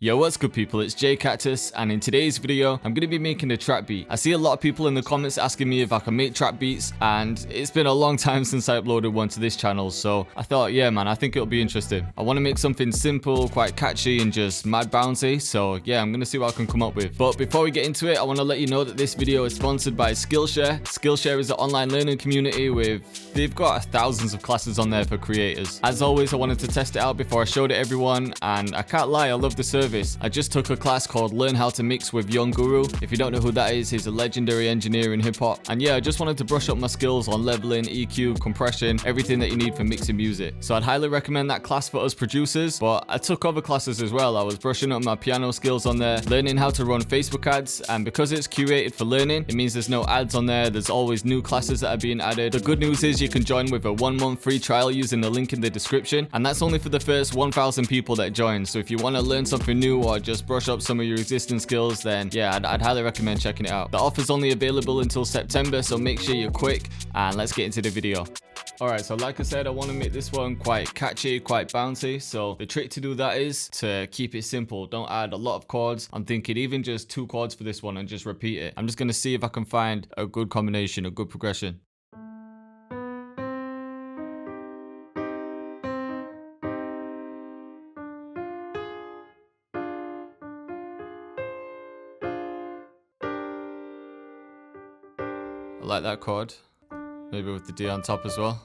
Yo, what's good people, it's Cactus, and in today's video, I'm going to be making a trap beat. I see a lot of people in the comments asking me if I can make trap beats, and it's been a long time since I uploaded one to this channel, so I thought, yeah man, I think it'll be interesting. I want to make something simple, quite catchy, and just mad bouncy, so yeah, I'm going to see what I can come up with. But before we get into it, I want to let you know that this video is sponsored by Skillshare. Skillshare is an online learning community they've got thousands of classes on there for creators. As always, I wanted to test it out before I showed it everyone, and I can't lie, I love the service. I just took a class called Learn How to Mix with Young Guru. If you don't know who that is, he's a legendary engineer in hip-hop. And yeah, I just wanted to brush up my skills on leveling, EQ, compression, everything that you need for mixing music. So I'd highly recommend that class for us producers, but I took other classes as well. I was brushing up my piano skills on there, learning how to run Facebook ads, and because it's curated for learning, it means there's no ads on there. There's always new classes that are being added. The good news is you can join with a 1-month free trial using the link in the description, and that's only for the first 1,000 people that join. So if you want to learn something new or just brush up some of your existing skills, then yeah, I'd highly recommend checking it out. The offer's only available until September, so make sure you're quick, and let's get into the video. Alright, so like I said, I want to make this one quite catchy, quite bouncy. So the trick to do that is to keep it simple. Don't add a lot of chords. I'm thinking even just 2 chords for this one and just repeat it. I'm just going to see if I can find a good combination, a good progression. I like that chord, maybe with the D on top as well.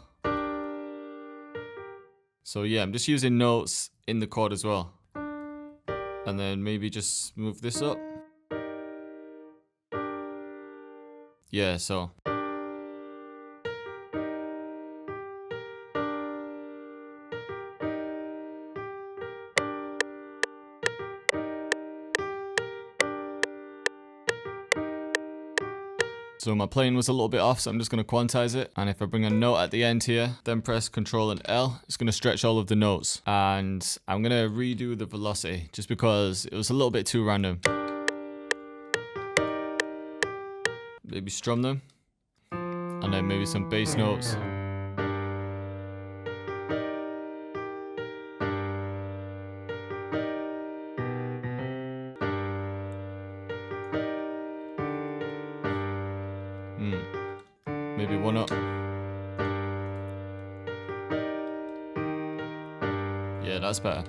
So yeah, I'm just using notes in the chord as well. And then maybe just move this up. Yeah, so. So my playing was a little bit off, so I'm just going to quantize it. And if I bring a note at the end here, then press Control and L, it's going to stretch all of the notes. And I'm going to redo the velocity just because it was a little bit too random. Maybe strum them. And then maybe some bass notes. Maybe one up. Yeah, that's better.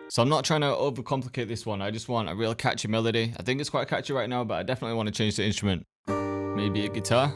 So I'm not trying to overcomplicate this one. I just want a real catchy melody. I think it's quite catchy right now, but I definitely want to change the instrument. Maybe a guitar.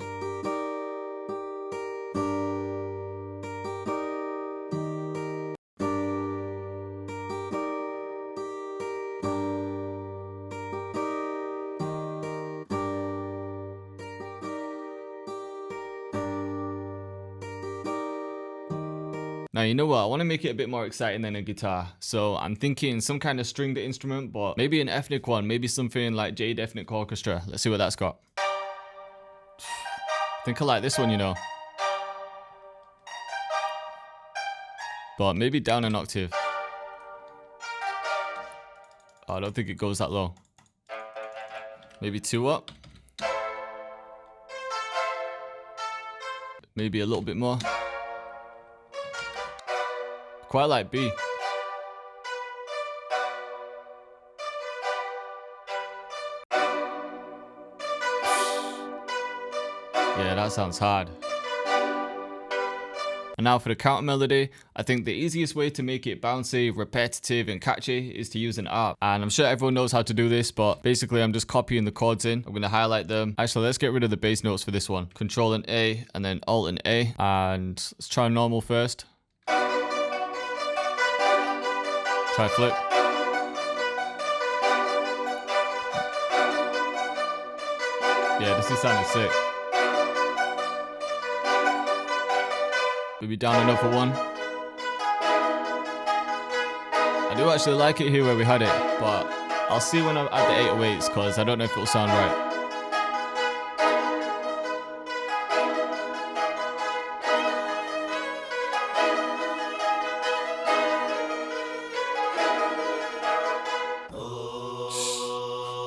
Now, you know what? I want to make it a bit more exciting than a guitar. So I'm thinking some kind of stringed instrument, but maybe an ethnic one. Maybe something like Jade Ethnic Orchestra. Let's see what that's got. I think I like this one, you know. But maybe down an octave. Oh, I don't think it goes that low. Maybe 2 up. Maybe a little bit more. Quite like B. Yeah, that sounds hard. And now for the counter melody, I think the easiest way to make it bouncy, repetitive, and catchy is to use an Arp. And I'm sure everyone knows how to do this, but basically I'm just copying the chords in. I'm going to highlight them. Actually, let's get rid of the bass notes for this one. Control and A, and then Alt and A. And let's try normal first. Try flip. Yeah, this is sounding sick. Maybe down another one. I do actually like it here where we had it, but I'll see when I add the 808s because I don't know if it'll sound right.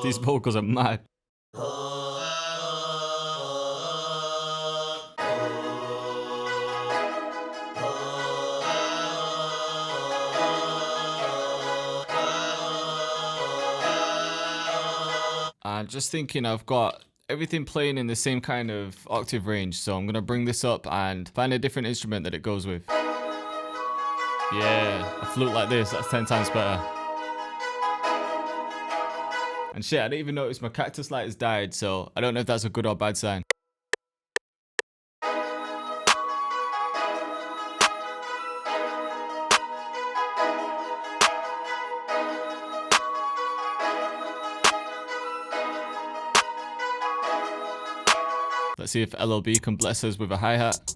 These vocals are mad. And just thinking I've got everything playing in the same kind of octave range. So I'm going to bring this up and find a different instrument that it goes with. Yeah, a flute like this, that's 10 times better. And shit, I didn't even notice my Cactus light has died, so I don't know if that's a good or bad sign. Let's see if LLB can bless us with a hi-hat.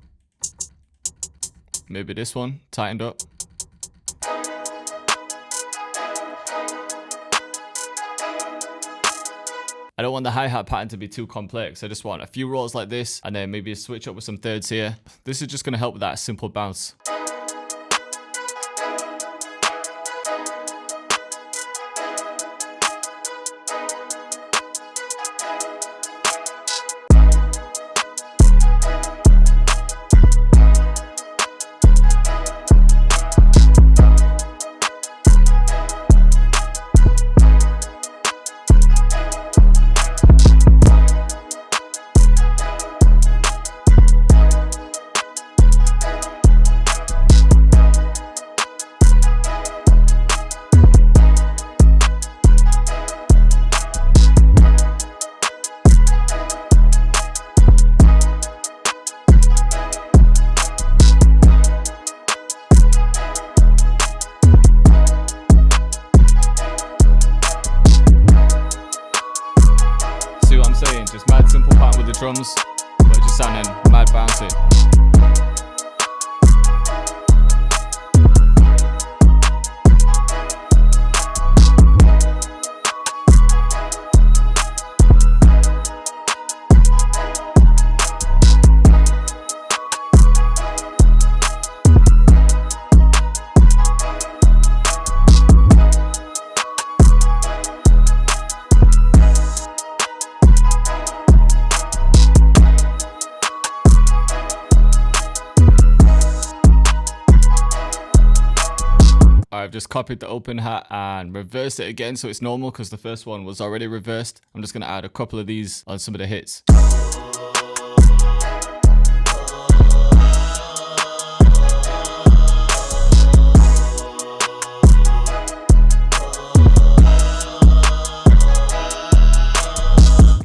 Maybe this one, tightened up. I don't want the hi-hat pattern to be too complex. I just want a few rolls like this and then maybe a switch up with some thirds here. This is just going to help with that simple bounce. Just mad simple pattern with the drums, but just sounding mad bouncy. I've just copied the open hat and reversed it again so it's normal because the first one was already reversed. I'm just going to add a couple of these on some of the hits.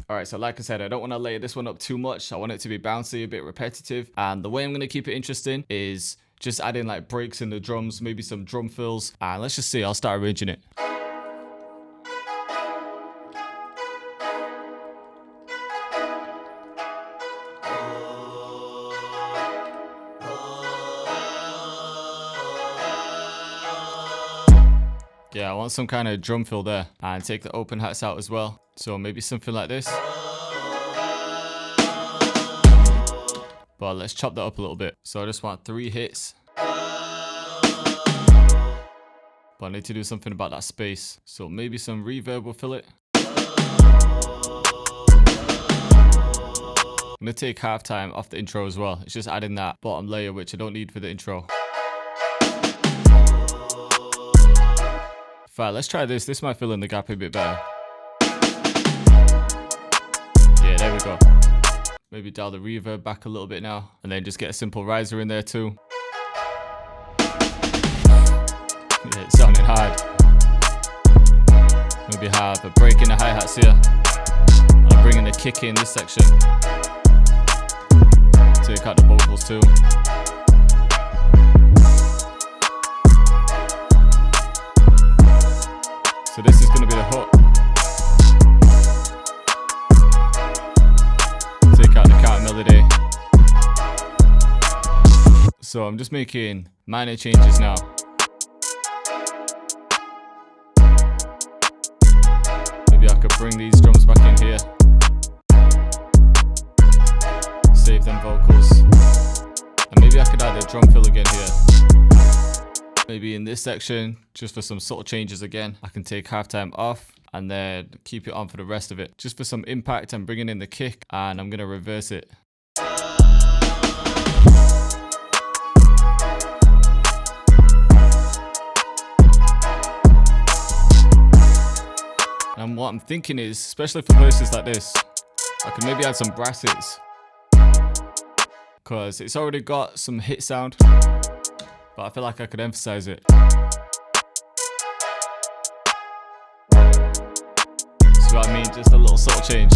Alright, so like I said, I don't want to layer this one up too much. I want it to be bouncy, a bit repetitive. And the way I'm going to keep it interesting is just adding like breaks in the drums, maybe some drum fills. And let's just see, I'll start arranging it. Yeah, I want some kind of drum fill there. And take the open hats out as well. So maybe something like this. But let's chop that up a little bit. So I just want 3 hits. But I need to do something about that space. So maybe some reverb will fill it. I'm going to take halftime off the intro as well. It's just adding that bottom layer, which I don't need for the intro. Fine, let's try this. This might fill in the gap a bit better. Yeah, there we go. Maybe dial the reverb back a little bit now. And then just get a simple riser in there too. Yeah, it's sounding hard. Maybe have a break in the hi-hats here. And I'm bringing the kick in this section. Take out the vocals too. So this is going to be the hook. Take out the counter melody. So I'm just making minor changes now. Maybe I could bring these drums back in here. Save them vocals. And maybe I could add a drum fill again here. Maybe in this section, just for some subtle changes again, I can take halftime off and then keep it on for the rest of it. Just for some impact, I'm bringing in the kick and I'm going to reverse it. And I'm And what I'm thinking is, especially for verses like this, I could maybe add some brasses, because it's already got some hit sound, but I feel like I could emphasize it. See what I mean? Just a little subtle change.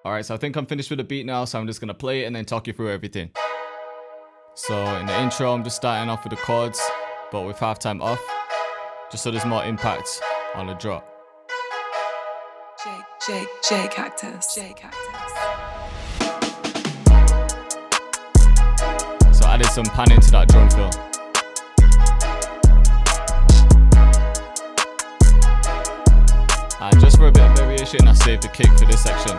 Alright, so I think I'm finished with the beat now, so I'm just going to play it and then talk you through everything. So in the intro, I'm just starting off with the chords, but with halftime off, just so there's more impact on the drop. Cactus. So I added some panning to that drum fill. And just for a bit of variation, I saved the kick for this section.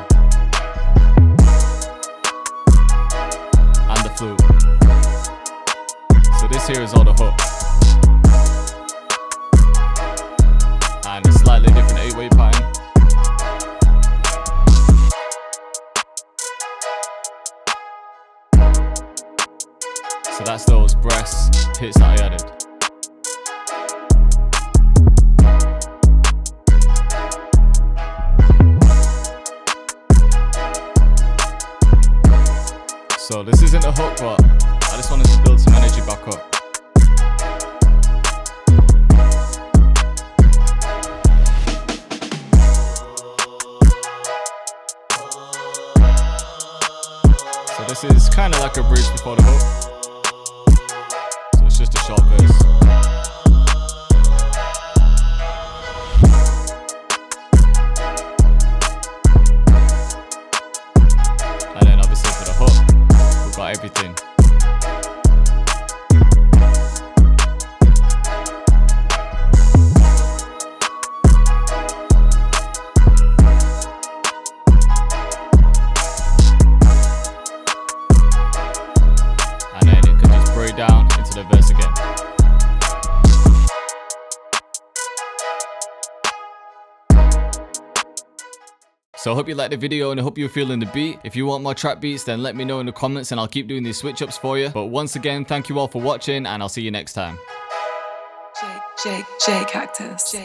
And the flute. So this here is all the hook. And a slightly different 8-way pattern. So that's those brass hits that I added. So this isn't a hook, but I just wanted to build some energy back up. So this is kind of like a bridge before the hook. So it's just a short verse. And then obviously for the hook, we've got everything. Down into the verse again. So I hope you liked the video and I hope you're feeling the beat. If you want more trap beats, then let me know in the comments and I'll keep doing these switch ups for you. But once again, thank you all for watching and I'll see you next time. Cactus.